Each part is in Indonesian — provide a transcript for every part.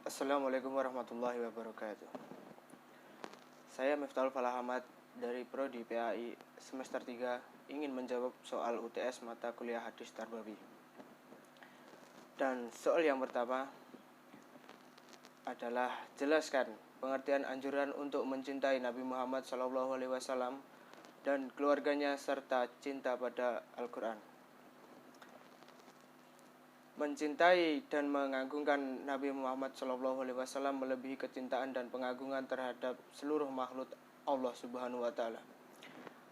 Assalamualaikum warahmatullahi wabarakatuh. Saya Miftahul Falah Ahmad dari Prodi PAI semester 3 ingin menjawab soal UTS mata kuliah hadis Tarbawi. Dan soal yang pertama adalah jelaskan pengertian anjuran untuk mencintai Nabi Muhammad SAW dan keluarganya serta cinta pada Al-Quran. Mencintai dan mengagungkan Nabi Muhammad SAW melebihi kecintaan dan pengagungan terhadap seluruh makhluk Allah Subhanahu wa Ta'ala.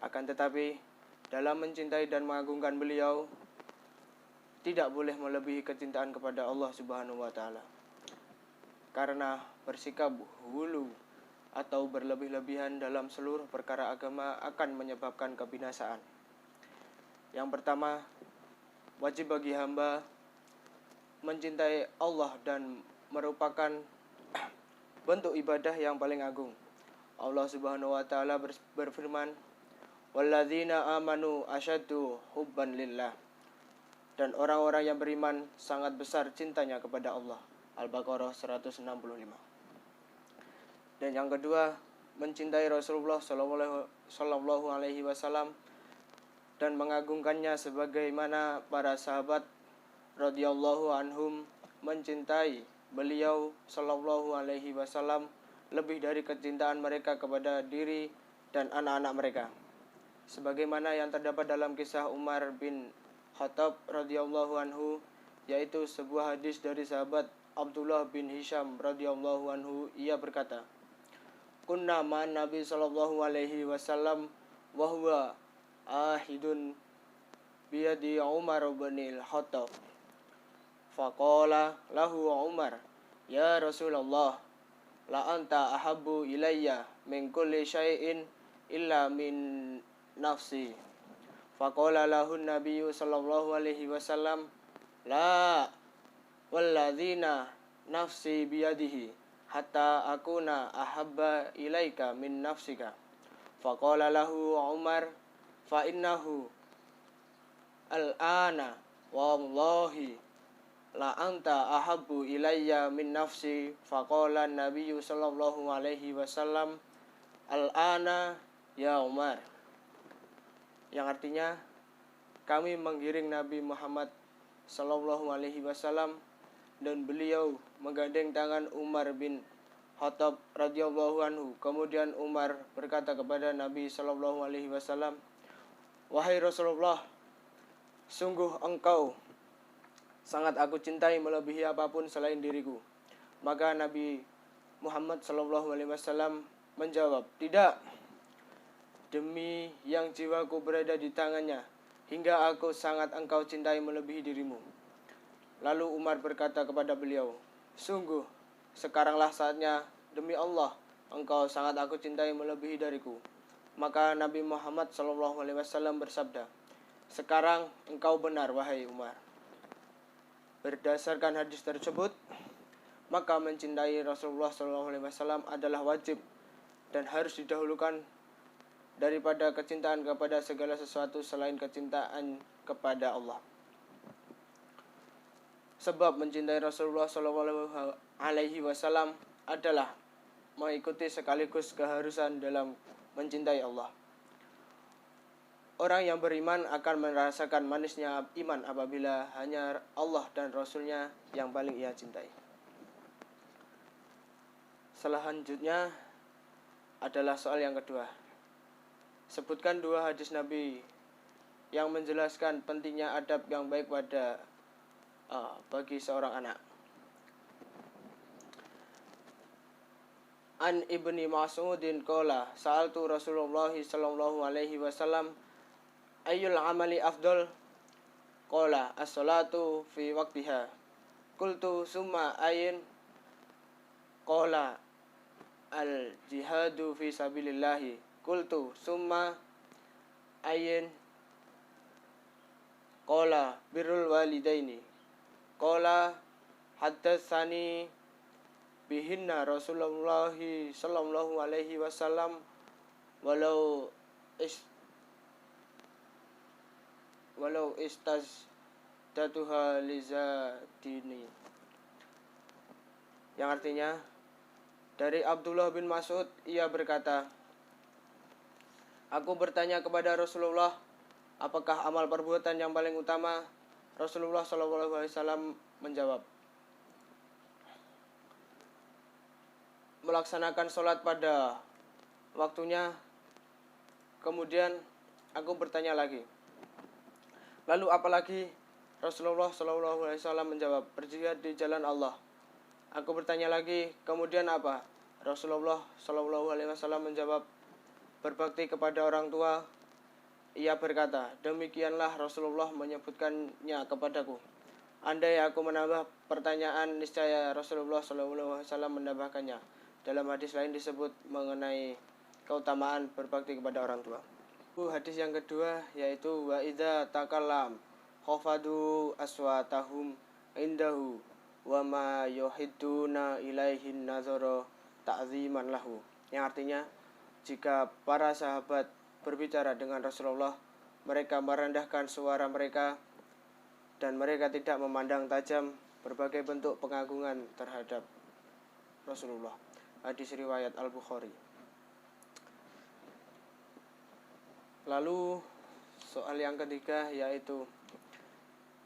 Akan tetapi, dalam mencintai dan mengagungkan beliau, tidak boleh melebihi kecintaan kepada Allah Subhanahu wa Ta'ala. Karena bersikap hulu atau berlebih-lebihan dalam seluruh perkara agama akan menyebabkan kebinasaan. Yang pertama, wajib bagi hamba mencintai Allah dan merupakan bentuk ibadah yang paling agung. Allah Subhanahu wa Ta'ala berfirman, "Walladzina amanu asyaddu hubban lillah." Dan orang-orang yang beriman sangat besar cintanya kepada Allah. Al-Baqarah 165. Dan yang kedua, mencintai Rasulullah sallallahu alaihi wasallam dan mengagungkannya sebagaimana para sahabat radhiyallahu anhum mencintai beliau sallallahu alaihi wasallam lebih dari kecintaan mereka kepada diri dan anak-anak mereka. Sebagaimana yang terdapat dalam kisah Umar bin Khattab radhiyallahu anhu, yaitu sebuah hadis dari sahabat Abdullah bin Hisham radhiyallahu anhu, ia berkata, "Kunna ma'an Nabi sallallahu alaihi wasallam wa huwa ahidun biyadi Umar bin Khattab. Faqala lahu Umar, ya Rasulullah, la anta ahabbu ilayya min kulli syai'in illa min nafsi." Faqala lahu Nabiyyu sallallahu alaihi wasallam, la walladzina nafsi biyadihi hatta akuna ahabba ilaika min nafsika. Faqala lahu Umar, fa innahu al-ana wallahi la anta ahabbu ilayya min nafsi. Faqala Nabiyyu sallallahu alaihi wasallam, al-ana ya Umar. Yang artinya, kami mengiring Nabi Muhammad sallallahu alaihi wasallam dan beliau menggandeng tangan Umar bin Khattab radhiyallahu anhu. Kemudian Umar berkata kepada Nabi sallallahu alaihi wasallam, "Wahai Rasulullah, sungguh engkau sangat aku cintai melebihi apapun selain diriku." Maka Nabi Muhammad SAW menjawab, "Tidak, demi yang jiwaku berada di tangannya, hingga aku sangat engkau cintai melebihi dirimu." Lalu Umar berkata kepada beliau, "Sungguh, sekaranglah saatnya, demi Allah, engkau sangat aku cintai melebihi dariku." Maka Nabi Muhammad SAW bersabda, "Sekarang engkau benar, wahai Umar." Berdasarkan hadis tersebut, maka mencintai Rasulullah SAW adalah wajib dan harus didahulukan daripada kecintaan kepada segala sesuatu selain kecintaan kepada Allah. Sebab mencintai Rasulullah SAW adalah mengikuti sekaligus keharusan dalam mencintai Allah. Orang yang beriman akan merasakan manisnya iman apabila hanya Allah dan Rasulnya yang paling ia cintai. Selanjutnya adalah soal yang kedua. Sebutkan dua hadis Nabi yang menjelaskan pentingnya adab yang baik bagi seorang anak. An Ibni Mas'udin qala sa'altu Rasulullah sallallahu alaihi wasallam, ayyul amali afdal? Qala as-salatu fi waqtiha. Qultu summa ayin? Qala al-jihadu fi sabilillahi. Qultu summa ayin? Qala birrul walidaini. Qala haddatsani bihinna Rasulullah sallallahu alaihi wasallam walau istaz datuha lizadini. yang artinya dari Abdullah bin Mas'ud, ia berkata, aku bertanya kepada Rasulullah, apakah amal perbuatan yang paling utama? Rasulullah SAW menjawab, melaksanakan sholat pada waktunya. Kemudian aku bertanya lagi, lalu apalagi? Rasulullah SAW menjawab, berjihad di jalan Allah. Aku bertanya lagi, kemudian apa? Rasulullah SAW menjawab, berbakti kepada orang tua. Ia berkata, demikianlah Rasulullah menyebutkannya kepadaku. Andai aku menambah pertanyaan, niscaya Rasulullah SAW menambahkannya. Dalam hadis lain disebut mengenai keutamaan berbakti kepada orang tua. Hadis yang kedua yaitu wa idza takallam khafadu aswatahum indahu wa ma yuhidduna ilaihin nazara ta'ziman lahu. Yang artinya, jika para sahabat berbicara dengan Rasulullah, mereka merendahkan suara mereka dan mereka tidak memandang tajam berbagai bentuk pengagungan terhadap Rasulullah. Hadis riwayat Al-Bukhari. Lalu soal yang ketiga yaitu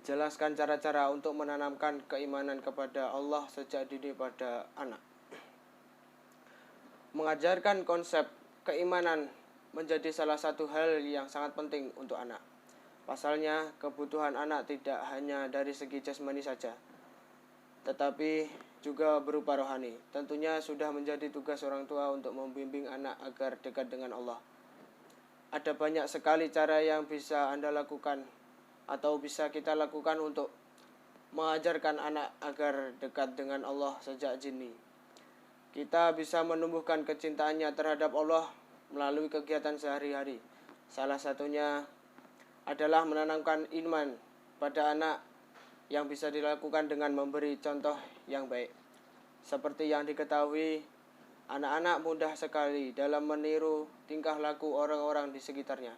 jelaskan cara-cara untuk menanamkan keimanan kepada Allah sejak dini pada anak. Mengajarkan konsep keimanan menjadi salah satu hal yang sangat penting untuk anak. Pasalnya, kebutuhan anak tidak hanya dari segi jasmani saja, tetapi juga berupa rohani. Tentunya sudah menjadi tugas orang tua untuk membimbing anak agar dekat dengan Allah. Ada banyak sekali cara yang bisa Anda lakukan atau bisa kita lakukan untuk mengajarkan anak agar dekat dengan Allah sejak dini. Kita bisa menumbuhkan kecintaannya terhadap Allah melalui kegiatan sehari-hari. Salah satunya adalah menanamkan iman pada anak yang bisa dilakukan dengan memberi contoh yang baik. Seperti yang diketahui, anak-anak mudah sekali dalam meniru tingkah laku orang-orang di sekitarnya.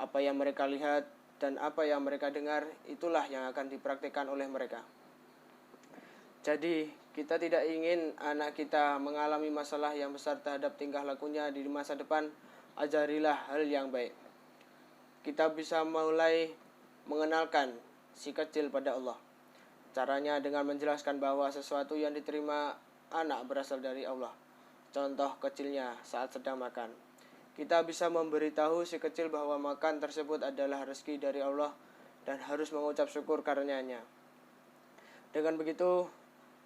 Apa yang mereka lihat dan apa yang mereka dengar, itulah yang akan dipraktikkan oleh mereka. Jadi, kita tidak ingin anak kita mengalami masalah yang besar terhadap tingkah lakunya di masa depan. Ajarilah hal yang baik. Kita bisa mulai mengenalkan si kecil pada Allah. Caranya dengan menjelaskan bahwa sesuatu yang diterima anak berasal dari Allah. Contoh kecilnya saat sedang makan. Kita bisa memberitahu si kecil bahwa makan tersebut adalah rezeki dari Allah dan harus mengucap syukur karenanya. Dengan begitu,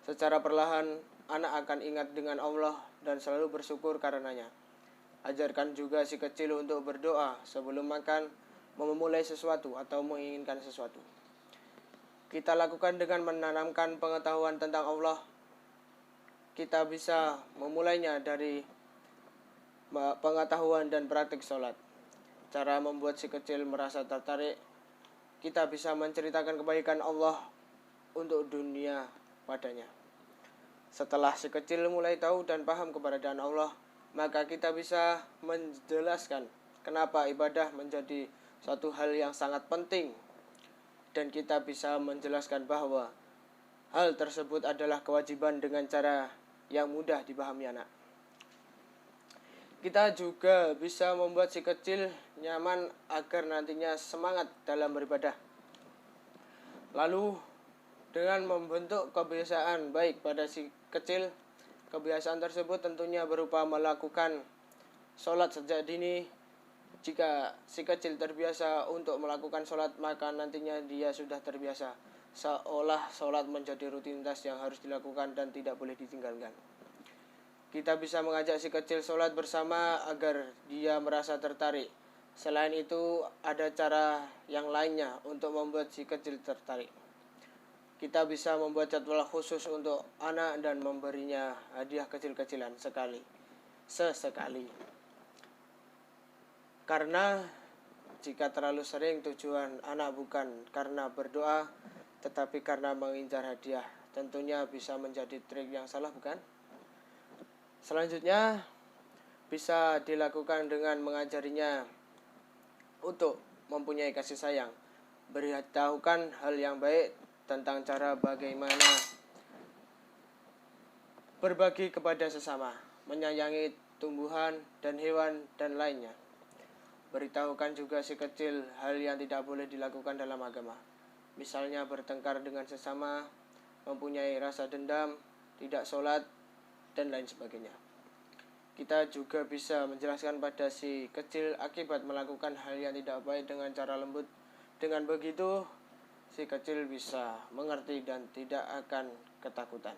secara perlahan anak akan ingat dengan Allah dan selalu bersyukur karenanya. Ajarkan juga si kecil untuk berdoa sebelum makan, memulai sesuatu atau menginginkan sesuatu. Kita lakukan dengan menanamkan pengetahuan tentang Allah. Kita bisa memulainya dari pengetahuan dan praktik sholat. Cara membuat si kecil merasa tertarik, kita bisa menceritakan kebaikan Allah untuk dunia padanya. Setelah si kecil mulai tahu dan paham keberadaan Allah, maka kita bisa menjelaskan kenapa ibadah menjadi suatu hal yang sangat penting. Dan kita bisa menjelaskan bahwa hal tersebut adalah kewajiban dengan cara yang mudah dipahami anak. Kita juga bisa membuat si kecil nyaman agar nantinya semangat dalam beribadah. Lalu, dengan membentuk kebiasaan baik pada si kecil, kebiasaan tersebut tentunya berupa melakukan sholat sejak dini. Jika si kecil terbiasa untuk melakukan sholat, maka nantinya dia sudah terbiasa, seolah sholat menjadi rutinitas yang harus dilakukan dan tidak boleh ditinggalkan. Kita bisa mengajak si kecil sholat bersama agar dia merasa tertarik. Selain itu, ada cara yang lainnya untuk membuat si kecil tertarik. Kita bisa membuat jadwal khusus untuk anak dan memberinya hadiah kecil-kecilan sesekali. Karena jika terlalu sering, tujuan anak bukan karena berdoa, tetapi karena mengincar hadiah. Tentunya bisa menjadi trik yang salah, bukan? Selanjutnya, bisa dilakukan dengan mengajarinya untuk mempunyai kasih sayang. Beritahukan hal yang baik tentang cara bagaimana berbagi kepada sesama, menyayangi tumbuhan dan hewan dan lainnya. Beritahukan juga si kecil hal yang tidak boleh dilakukan dalam agama. Misalnya bertengkar dengan sesama, mempunyai rasa dendam, tidak sholat, dan lain sebagainya. Kita juga bisa menjelaskan pada si kecil akibat melakukan hal yang tidak baik dengan cara lembut. Dengan begitu, si kecil bisa mengerti dan tidak akan ketakutan.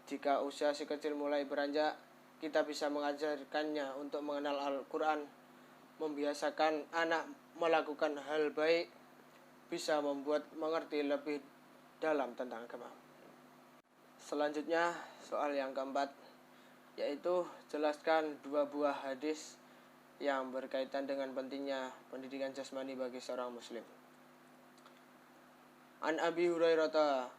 Jika usia si kecil mulai beranjak, kita bisa mengajarkannya untuk mengenal Al-Quran, membiasakan anak melakukan hal baik, bisa membuat mengerti lebih dalam tentang agama. Selanjutnya, soal yang keempat, yaitu jelaskan 2 buah hadis yang berkaitan dengan pentingnya pendidikan jasmani bagi seorang muslim. An Abi Hurairah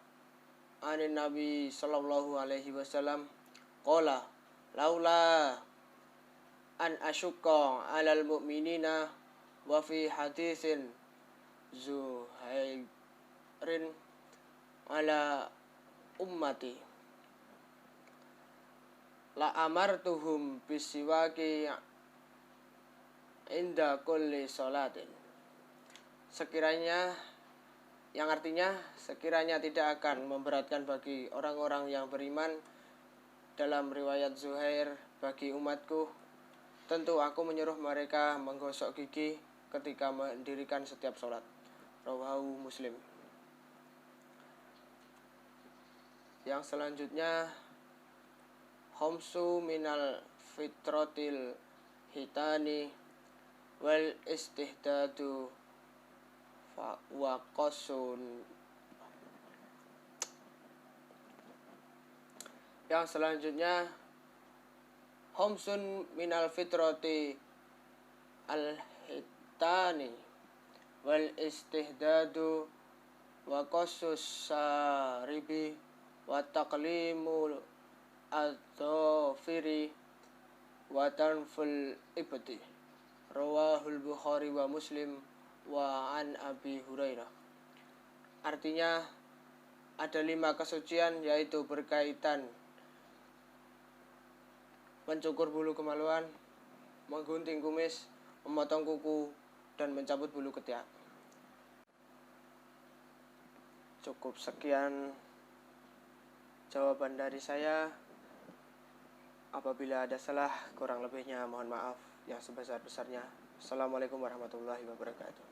anin Nabi sallallahu alaihi wasallam qala laula an asyqa 'alal mu'minina wa fi hadisin Zuhairin ala ummati la amartuhum bisiwaki inda kulli salatin. Yang artinya sekiranya tidak akan memberatkan bagi orang-orang yang beriman. Dalam riwayat Zuhair, bagi umatku, tentu aku menyuruh mereka menggosok gigi ketika mendirikan setiap sholat. Rawahu Muslim. Yang selanjutnya, khamsu minal fitratil hitani wal istihdadu wa qasun. Yang selanjutnya, khamsun minal fitrati al hitani wal istihdadu wa qasus saribi wa taqlimul adzafiri wa tanful ibti. Rawahul Bukhari wa Muslim wa an Abi Hurairah. Artinya ada 5 kesucian, yaitu berkaitan mencukur bulu kemaluan, menggunting kumis, memotong kuku, dan mencabut bulu ketiak. Cukup sekian jawaban dari saya. Apabila ada salah, kurang lebihnya mohon maaf yang sebesar-besarnya. Assalamualaikum warahmatullahi wabarakatuh.